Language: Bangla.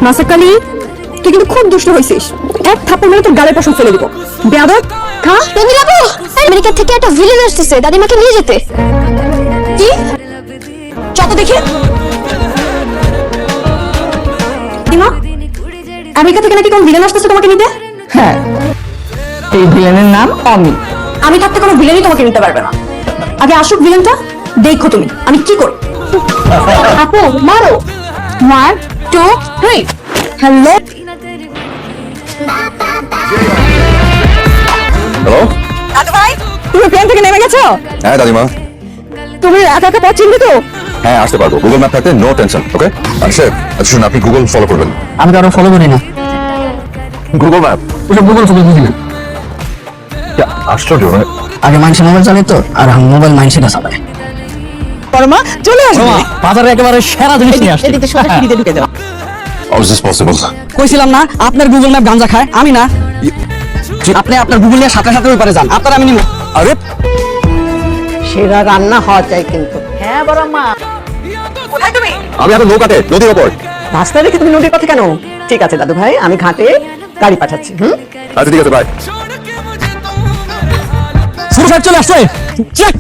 নাসাকালি, তুই কিন্তু খুব দুষ্ট হইছিস। এক থাপ্পড় মেরে তোর গালের পশম ফেলে দিব। বেয়াদব, খা। রবি বাবু, আমেরিকা থেকে একটা ভিলেন আসতেছে দাদিমাকে নিয়ে যেতে। কি? যত দেখি। দিমা, আমেরিকা থেকে নাকি কোন ভিলেন আসতেছে তোমাকে নিতে? হ্যাঁ, এই ভিলেনের নাম অমি। আমি থাকতে কোনো ভিলেনই তোমাকে নিতে পারবে না। আগে আসুক ভিলেনটা, দেখো তুমি আমি কি করি। আপু মারো। 1 2 3। হ্যালো। হ্যালো। দাদু ভাই, তুমি প্লেন থেকে নেমে গেছো? হ্যাঁ দাদিমা। তুমি একা একা পথ চিনবে তো? হ্যাঁ আসতে পারবো, গুগল ম্যাপ থাকতে নো টেনশন। ওকে আচ্ছা শুনুন, আপনি গুগল ফলো করবেন। আমি তো আরো ফলো করি না, গুগল ম্যাপ ওসব গুগল ফলো বুঝি না। আশ্চর্য। আগে মানুষের মোবাইল চালাই তো, আর মোবাইল মানুষের চালায়। পরমা চলে আসবে। বাজারে একেবারে সেরা জিনিস নিয়ে আসছে। এদিকে সোজা সিঁড়িতে ঢুকে যাও। How is this possible? কইছিলাম না আপনার গুগল ম্যাপ গাঞ্জা খায়, আমি না। আপনি আপনার গুগল নিয়ে সাথে সাথে ব্যাপারে যান, আপনার আমি নিব। আরে সেরা রান্না হওয়া চাই কিন্তু। হ্যাঁ বড় মা, কোথায় তুমি? আমি এখন নৌকাতে, নদীর ওপর। রাস্তায় রেখে তুমি নদীর পথে কেন? ঠিক আছে দাদু ভাই, আমি ঘাটে গাড়ি পাঠাচ্ছি। আচ্ছা ঠিক আছে, বাই। সুরসাদ চলে আসছে। চেক